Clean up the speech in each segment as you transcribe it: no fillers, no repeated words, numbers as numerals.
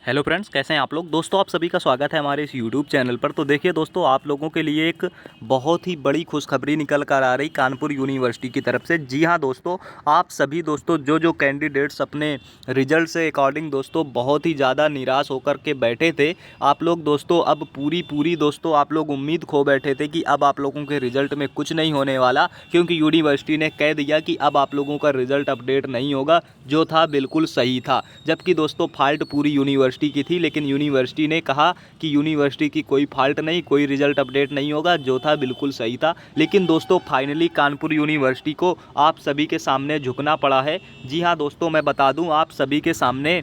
Hello friends, कैसे हैं आप लोग। दोस्तों आप सभी का स्वागत है हमारे इस यूट्यूब चैनल पर। तो देखिए दोस्तों, आप लोगों के लिए एक बहुत ही बड़ी खुशखबरी निकल कर आ रही कानपुर यूनिवर्सिटी की तरफ से। जी हां दोस्तों, आप सभी दोस्तों जो कैंडिडेट्स अपने रिजल्ट से अकॉर्डिंग दोस्तों बहुत ही ज़्यादा निराश होकर के बैठे थे, आप लोग दोस्तों अब पूरी दोस्तों आप लोग उम्मीद खो बैठे थे कि अब आप लोगों के रिजल्ट में कुछ नहीं होने वाला, क्योंकि यूनिवर्सिटी ने कह दिया कि अब आप लोगों का रिजल्ट अपडेट नहीं होगा। जो था बिल्कुल सही था, जबकि दोस्तों फॉल्ट पूरी यूनिवर्सिटी की थी, लेकिन यूनिवर्सिटी ने कहा कि यूनिवर्सिटी की कोई फॉल्ट नहीं, कोई रिजल्ट अपडेट नहीं होगा। जो था बिल्कुल सही था, लेकिन दोस्तों फाइनली कानपुर यूनिवर्सिटी को आप सभी के सामने झुकना पड़ा है। जी हाँ दोस्तों, मैं बता दूं आप सभी के सामने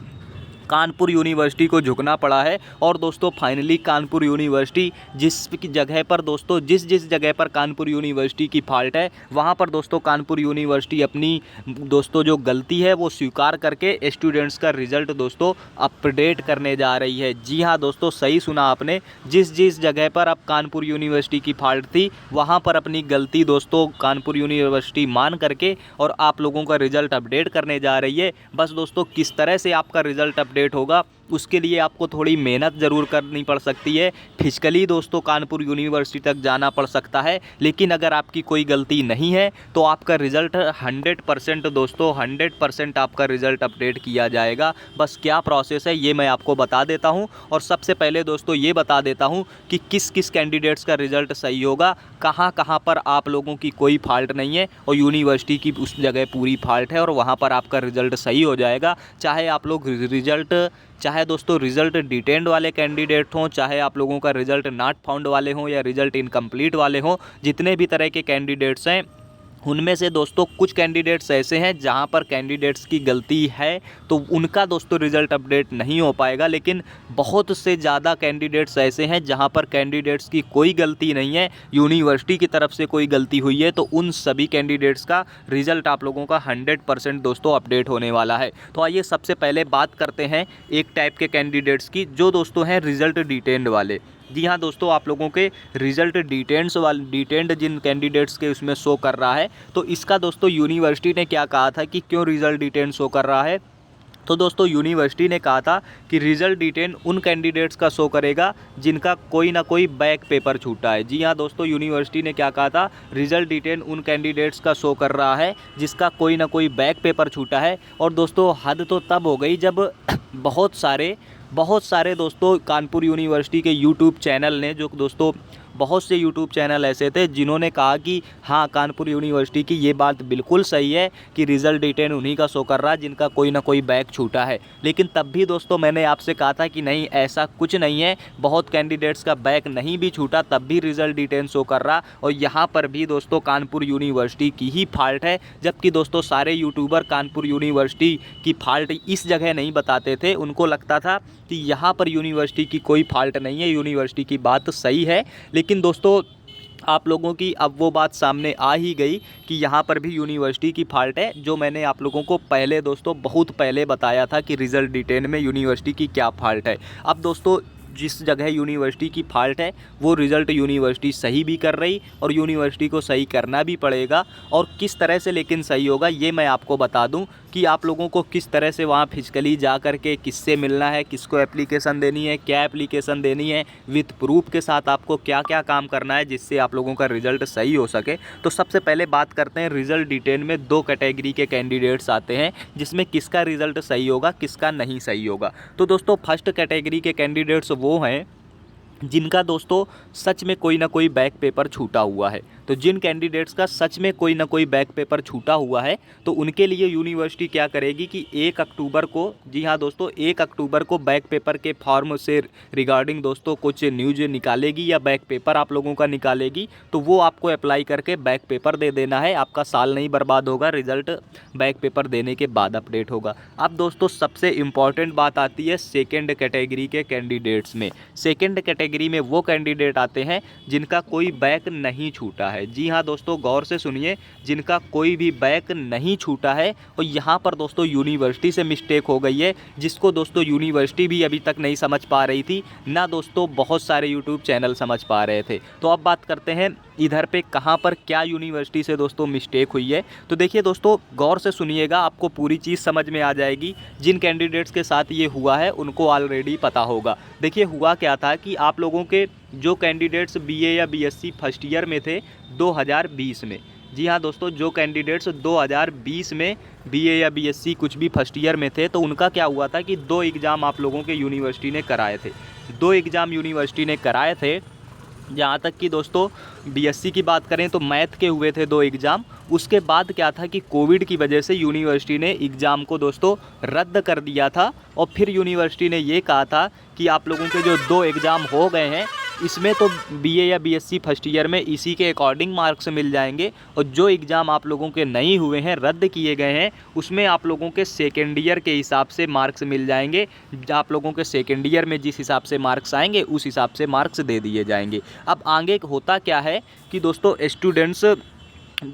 कानपुर यूनिवर्सिटी को झुकना पड़ा है। और दोस्तों फाइनली कानपुर यूनिवर्सिटी जिस जगह पर दोस्तों जिस जगह पर कानपुर यूनिवर्सिटी की फॉल्ट है, वहाँ पर दोस्तों कानपुर यूनिवर्सिटी अपनी दोस्तों जो गलती है वो स्वीकार करके स्टूडेंट्स का रिज़ल्ट दोस्तों अपडेट करने जा रही है। जी हाँ दोस्तों, सही सुना आपने। जिस जगह पर अब कानपुर यूनिवर्सिटी की फॉल्ट थी, वहाँ पर अपनी गलती दोस्तों कानपुर यूनिवर्सिटी मान करके और आप लोगों का रिज़ल्ट अपडेट करने जा रही है। बस दोस्तों किस तरह से आपका रिज़ल्ट अपडेट होगा, उसके लिए आपको थोड़ी मेहनत ज़रूर करनी पड़ सकती है। फिजिकली दोस्तों कानपुर यूनिवर्सिटी तक जाना पड़ सकता है, लेकिन अगर आपकी कोई गलती नहीं है तो आपका रिज़ल्ट 100% दोस्तों 100% आपका रिज़ल्ट अपडेट किया जाएगा। बस क्या प्रोसेस है ये मैं आपको बता देता हूं। और सबसे पहले दोस्तों ये बता देता हूं कि किस किस कैंडिडेट्स का रिज़ल्ट सही होगा, कहाँ कहाँ पर आप लोगों की कोई फॉल्ट नहीं है और यूनिवर्सिटी की उस जगह पूरी फॉल्ट है और वहाँ पर आपका रिज़ल्ट सही हो जाएगा। चाहे दोस्तों रिज़ल्ट डिटेंड वाले कैंडिडेट हों, चाहे आप लोगों का रिज़ल्ट नॉट फाउंड वाले हों या रिज़ल्ट इनकम्प्लीट वाले हों, जितने भी तरह के कैंडिडेट्स हैं उनमें से दोस्तों कुछ कैंडिडेट्स ऐसे हैं जहां पर कैंडिडेट्स की गलती है तो उनका दोस्तों रिज़ल्ट अपडेट नहीं हो पाएगा। लेकिन बहुत से ज़्यादा कैंडिडेट्स ऐसे हैं जहां पर कैंडिडेट्स की कोई गलती नहीं है, यूनिवर्सिटी की तरफ से कोई गलती हुई है, तो उन सभी कैंडिडेट्स का रिज़ल्ट आप लोगों का 100% दोस्तों अपडेट होने वाला है। तो आइए सबसे पहले बात करते हैं एक टाइप के कैंडिडेट्स की, जो दोस्तों हैं रिज़ल्ट डिटेंड वाले। जी हाँ दोस्तों, आप लोगों के रिज़ल्ट डिटेंड जिन कैंडिडेट्स के उसमें शो कर रहा है, तो इसका दोस्तों यूनिवर्सिटी ने क्या कहा था कि क्यों रिज़ल्ट डिटेंड शो कर रहा है। तो दोस्तों यूनिवर्सिटी ने कहा था कि रिज़ल्ट डिटेंड उन कैंडिडेट्स का शो करेगा जिनका कोई ना कोई बैक पेपर छूटा है। जी हाँ दोस्तों, यूनिवर्सिटी ने क्या कहा था, रिज़ल्ट डिटेंड उन कैंडिडेट्स का शो कर रहा है जिसका कोई ना कोई बैक पेपर छूटा है। और दोस्तों हद तो तब हो गई जब बहुत सारे दोस्तों कानपुर यूनिवर्सिटी के यूट्यूब चैनल ने, जो दोस्तों बहुत से यूट्यूब चैनल ऐसे थे जिन्होंने कहा कि हाँ कानपुर यूनिवर्सिटी की ये बात बिल्कुल सही है कि रिज़ल्ट डिटेंड उन्हीं का शो कर रहा है जिनका कोई ना कोई बैक छूटा है। लेकिन तब भी दोस्तों मैंने आपसे कहा था कि नहीं, ऐसा कुछ नहीं है, बहुत कैंडिडेट्स का बैक नहीं भी छूटा तब भी रिज़ल्ट डिटेंड शो कर रहा। और यहाँ पर भी दोस्तों कानपुर यूनिवर्सिटी की ही फॉल्ट है, जबकि दोस्तों सारे यूट्यूबर कानपुर यूनिवर्सिटी की फॉल्ट इस जगह नहीं बताते थे। उनको लगता था कि यहाँ पर यूनिवर्सिटी की कोई फॉल्ट नहीं है, यूनिवर्सिटी की बात सही है। लेकिन दोस्तों आप लोगों की अब वो बात सामने आ ही गई कि यहाँ पर भी यूनिवर्सिटी की फॉल्ट है, जो मैंने आप लोगों को पहले दोस्तों बहुत पहले बताया था कि रिज़ल्ट डिटेंड में यूनिवर्सिटी की क्या फॉल्ट है। अब दोस्तों जिस जगह यूनिवर्सिटी की फॉल्ट है वो रिज़ल्ट यूनिवर्सिटी सही भी कर रही और यूनिवर्सिटी को सही करना भी पड़ेगा। और किस तरह से लेकिन सही होगा ये मैं आपको बता दूं कि आप लोगों को किस तरह से वहाँ फिजिकली जा कर के किससे मिलना है, किसको एप्लीकेशन देनी है, क्या एप्लीकेशन देनी है, विथ प्रूफ के साथ आपको क्या क्या काम करना है जिससे आप लोगों का रिज़ल्ट सही हो सके। तो सबसे पहले बात करते हैं रिज़ल्ट डिटेंड में दो कैटेगरी के कैंडिडेट्स आते हैं जिसमें किसका रिज़ल्ट सही होगा, किसका नहीं सही होगा। तो दोस्तों फर्स्ट कैटेगरी के कैंडिडेट्स वो हैं जिनका दोस्तों सच में कोई ना कोई बैक पेपर छूटा हुआ है। तो जिन कैंडिडेट्स का सच में कोई ना कोई बैक पेपर छूटा हुआ है तो उनके लिए यूनिवर्सिटी क्या करेगी कि 1 अक्टूबर को, जी हाँ दोस्तों 1 अक्टूबर को बैक पेपर के फॉर्म से रिगार्डिंग दोस्तों कुछ न्यूज निकालेगी या बैक पेपर आप लोगों का निकालेगी। तो वो आपको अप्लाई करके बैक पेपर दे देना है, आपका साल नहीं बर्बाद होगा, रिज़ल्ट बैक पेपर देने के बाद अपडेट होगा। अब दोस्तों सबसे इम्पॉर्टेंट बात आती है सेकेंड कैटेगरी के कैंडिडेट्स में। सेकेंड कैटेगरी में वो कैंडिडेट आते हैं जिनका कोई बैक नहीं छूटा है। जी हाँ दोस्तों, गौर से सुनिए, जिनका कोई भी बैक नहीं छूटा है, और यहाँ पर दोस्तों यूनिवर्सिटी से मिस्टेक हो गई है, जिसको दोस्तों यूनिवर्सिटी भी अभी तक नहीं समझ पा रही थी ना दोस्तों बहुत सारे यूट्यूब चैनल समझ पा रहे थे। तो अब बात करते हैं इधर पे कहाँ पर क्या यूनिवर्सिटी से दोस्तों मिस्टेक हुई है। तो देखिए दोस्तों, गौर से सुनिएगा, आपको पूरी चीज़ समझ में आ जाएगी। जिन कैंडिडेट्स के साथ ये हुआ है उनको ऑलरेडी पता होगा। देखिए हुआ क्या था कि आप लोगों के जो कैंडिडेट्स बीए या बीएससी फर्स्ट ईयर में थे 2020 में, जी हाँ दोस्तों, जो कैंडिडेट्स 2020 में बीए या बीएससी कुछ भी फर्स्ट ईयर में थे, तो उनका क्या हुआ था कि 2 एग्ज़ाम आप लोगों के यूनिवर्सिटी ने कराए थे। 2 एग्ज़ाम यूनिवर्सिटी ने कराए थे। जहाँ तक कि दोस्तों बीएससी की बात करें तो मैथ के हुए थे 2 एग्ज़ाम। उसके बाद क्या था कि कोविड की वजह से यूनिवर्सिटी ने एग्ज़ाम को दोस्तों रद्द कर दिया था, और फिर यूनिवर्सिटी ने ये कहा था कि आप लोगों के जो 2 एग्ज़ाम हो गए हैं, इसमें तो बीए या बीएससी फर्स्ट ईयर में इसी के अकॉर्डिंग मार्क्स मिल जाएंगे, और जो एग्ज़ाम आप लोगों के नहीं हुए हैं, रद्द किए गए हैं, उसमें आप लोगों के सेकेंड ईयर के हिसाब से मार्क्स मिल जाएंगे। आप लोगों के सेकेंड ईयर में जिस हिसाब से मार्क्स आएंगे उस हिसाब से मार्क्स दे दिए जाएंगे। अब आगे होता क्या है कि दोस्तों स्टूडेंट्स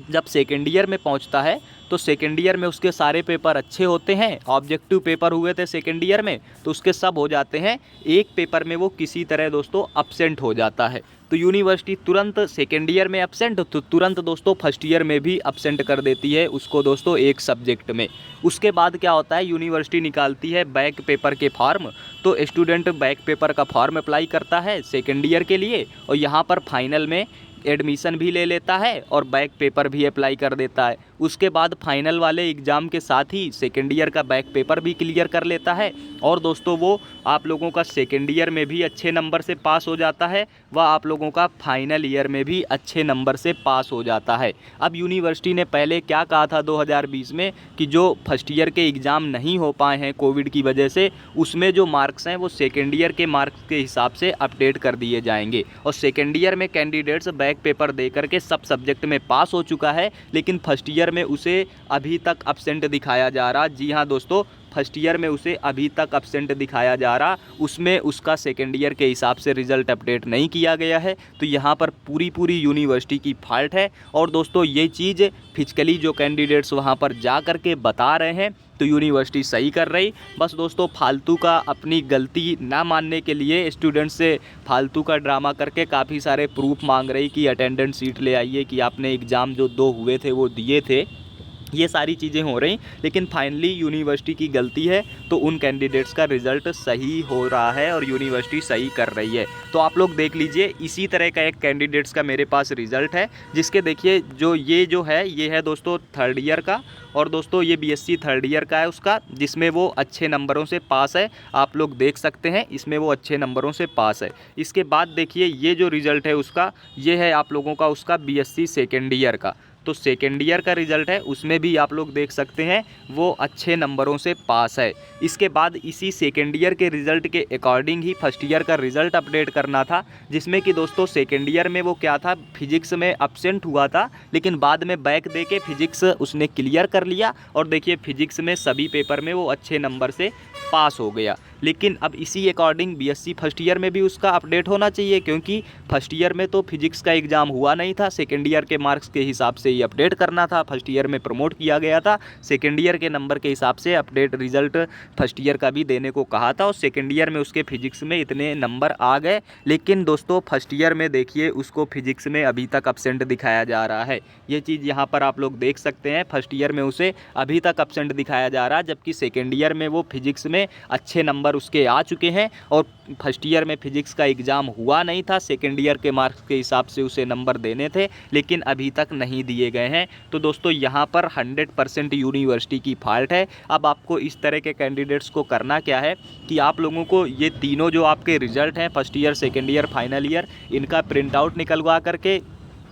जब सेकेंड ईयर में पहुंचता है तो सेकेंड ईयर में उसके सारे पेपर अच्छे होते हैं। ऑब्जेक्टिव पेपर हुए थे सेकेंड ईयर में तो उसके सब हो जाते हैं। एक पेपर में वो किसी तरह दोस्तों अब्सेंट हो जाता है, तो यूनिवर्सिटी तुरंत सेकेंड ईयर में अब्सेंट तो तुरंत दोस्तों फर्स्ट ईयर में भी अब्सेंट कर देती है उसको दोस्तों एक सब्जेक्ट में। उसके बाद क्या होता है, यूनिवर्सिटी निकालती है बैक पेपर के फॉर्म। तो स्टूडेंट बैक पेपर का फॉर्म अप्लाई करता है सेकेंड ईयर के लिए, और यहाँ पर फाइनल में एडमिशन भी ले लेता है और बैक पेपर भी अप्लाई कर देता है। उसके बाद फाइनल वाले एग्ज़ाम के साथ ही सेकेंड ईयर का बैक पेपर भी क्लियर कर लेता है, और दोस्तों वो आप लोगों का सेकेंड ईयर में भी अच्छे नंबर से पास हो जाता है, वह आप लोगों का फाइनल ईयर में भी अच्छे नंबर से पास हो जाता है। अब यूनिवर्सिटी ने पहले क्या कहा था 2020 में कि जो फर्स्ट ईयर के एग्ज़ाम नहीं हो पाए हैं कोविड की वजह से, उसमें जो मार्क्स हैं वो सेकेंड ईयर के मार्क्स के हिसाब से अपडेट कर दिए जाएंगे। और सेकेंड ईयर में कैंडिडेट्स बैक पेपर दे करके सब सब्जेक्ट में पास हो चुका है, लेकिन फर्स्ट ईयर में उसे अभी तक अब्सेंट दिखाया जा रहा। जी हाँ दोस्तों, फर्स्ट ईयर में उसे अभी तक अब्सेंट दिखाया जा रहा, उसमें उसका सेकेंड ईयर के हिसाब से रिज़ल्ट अपडेट नहीं किया गया है। तो यहाँ पर पूरी यूनिवर्सिटी की फॉल्ट है। और दोस्तों ये चीज़ फिजिकली जो कैंडिडेट्स वहाँ पर जा कर के बता रहे हैं तो यूनिवर्सिटी सही कर रही। बस दोस्तों फालतू का अपनी गलती ना मानने के लिए स्टूडेंट्स से फालतू का ड्रामा करके काफ़ी सारे प्रूफ मांग रही कि अटेंडेंस सीट ले आइए, कि आपने एग्ज़ाम जो 2 हुए थे वो दिए थे। ये सारी चीज़ें हो रही, लेकिन फाइनली यूनिवर्सिटी की गलती है, तो उन कैंडिडेट्स का रिज़ल्ट सही हो रहा है और यूनिवर्सिटी सही कर रही है। तो आप लोग देख लीजिए, इसी तरह का एक कैंडिडेट्स का मेरे पास रिज़ल्ट है, जिसके देखिए जो है ये है दोस्तों थर्ड ईयर का, और दोस्तों ये बीएससी थर्ड ईयर का है उसका, जिसमें वो अच्छे नंबरों से पास है। आप लोग देख सकते हैं इसमें वो अच्छे नंबरों से पास है। इसके बाद देखिए ये जो रिज़ल्ट है उसका, ये है आप लोगों का उसका बीएससी सेकेंड ईयर का। तो सेकेंड ईयर का रिज़ल्ट है, उसमें भी आप लोग देख सकते हैं वो अच्छे नंबरों से पास है। इसके बाद इसी सेकेंड ईयर के रिज़ल्ट के अकॉर्डिंग ही फर्स्ट ईयर का रिज़ल्ट अपडेट करना था, जिसमें कि दोस्तों सेकेंड ईयर में वो क्या था, फिजिक्स में अब्सेंट हुआ था, लेकिन बाद में बैक दे के फिजिक्स उसने क्लियर कर लिया, और देखिए फिजिक्स में सभी पेपर में वो अच्छे नंबर से पास हो गया। लेकिन अब इसी अकॉर्डिंग बीएससी फर्स्ट ईयर में भी उसका अपडेट होना चाहिए, क्योंकि फर्स्ट ईयर में तो फिजिक्स का एग्ज़ाम हुआ नहीं था, सेकेंड ईयर के मार्क्स के हिसाब से ही अपडेट करना था। फर्स्ट ईयर में प्रमोट किया गया था, सेकेंड ईयर के नंबर के हिसाब से अपडेट रिजल्ट फर्स्ट ईयर का भी देने को कहा था, और सेकेंड ईयर में उसके फिजिक्स में इतने नंबर आ गए। लेकिन दोस्तों फर्स्ट ईयर में देखिए उसको फिजिक्स में अभी तक अब्सेंट दिखाया जा रहा है। ये चीज़ यहाँ पर आप लोग देख सकते हैं, फर्स्ट ईयर में उसे अभी तक अब्सेंट दिखाया जा रहा है, जबकि सेकेंड ईयर में वो फिजिक्स में अच्छे नंबर उसके आ चुके हैं, और फर्स्ट ईयर में फिजिक्स का एग्ज़ाम हुआ नहीं था, सेकेंड ईयर के मार्क्स के हिसाब से उसे नंबर देने थे, लेकिन अभी तक नहीं दिए गए हैं। तो दोस्तों यहाँ पर 100% यूनिवर्सिटी की फॉल्ट है। अब आपको इस तरह के कैंडिडेट्स को करना क्या है कि आप लोगों को ये तीनों जो आपके रिजल्ट हैं first year, second year, final year, इनका प्रिंट आउट निकलवा करके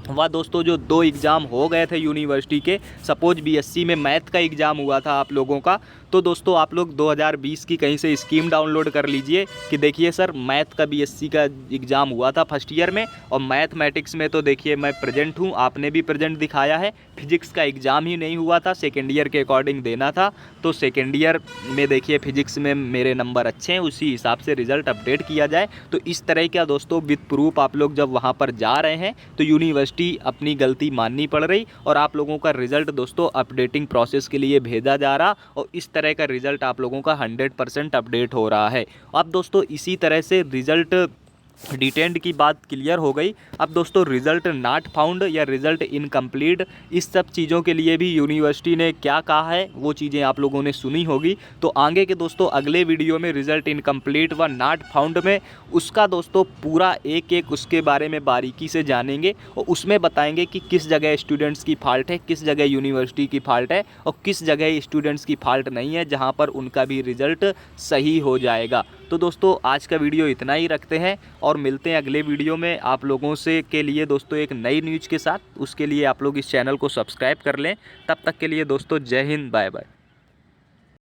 वह दोस्तों जो 2 एग्ज़ाम हो गए थे यूनिवर्सिटी के, सपोज बीएससी में मैथ का एग्ज़ाम हुआ था आप लोगों का, तो दोस्तों आप लोग 2020 की कहीं से स्कीम डाउनलोड कर लीजिए कि देखिए सर मैथ का बीएससी का एग्ज़ाम हुआ था फर्स्ट ईयर में, और मैथमेटिक्स में तो देखिए मैं प्रेजेंट हूँ, आपने भी प्रेजेंट दिखाया है। फिजिक्स का एग्ज़ाम ही नहीं हुआ था, सेकेंड ईयर के अकॉर्डिंग देना था, तो सेकेंड ईयर में देखिए फिजिक्स में मेरे नंबर अच्छे हैं, उसी हिसाब से रिज़ल्ट अपडेट किया जाए। तो इस तरह का दोस्तों विद प्रूफ आप लोग जब वहाँ पर जा रहे हैं तो यूनिवर्सिटी अपनी गलती माननी पड़ रही, और आप लोगों का रिज़ल्ट दोस्तों अपडेटिंग प्रोसेस के लिए भेजा जा रहा, और इस तरह का रिज़ल्ट आप लोगों का 100% अपडेट हो रहा है। अब दोस्तों इसी तरह से रिज़ल्ट डिटेंड की बात क्लियर हो गई। अब दोस्तों रिज़ल्ट नॉट फाउंड या रिज़ल्ट इनकम्प्लीट, इस सब चीज़ों के लिए भी यूनिवर्सिटी ने क्या कहा है वो चीज़ें आप लोगों ने सुनी होगी। तो आगे के दोस्तों अगले वीडियो में रिज़ल्ट इनकम्प्लीट व नॉट फाउंड में उसका दोस्तों पूरा एक एक उसके बारे में बारीकी से जानेंगे, और उसमें बताएंगे कि किस जगह स्टूडेंट्स की फ़ाल्ट है, किस जगह यूनिवर्सिटी की फ़ाल्ट है, और किस जगह स्टूडेंट्स की फ़ाल्ट नहीं है, जहाँ पर उनका भी रिज़ल्ट सही हो जाएगा। तो दोस्तों आज का वीडियो इतना ही रखते हैं, और मिलते हैं अगले वीडियो में आप लोगों से के लिए दोस्तों एक नई न्यूज़ के साथ। उसके लिए आप लोग इस चैनल को सब्सक्राइब कर लें। तब तक के लिए दोस्तों जय हिंद, बाय बाय।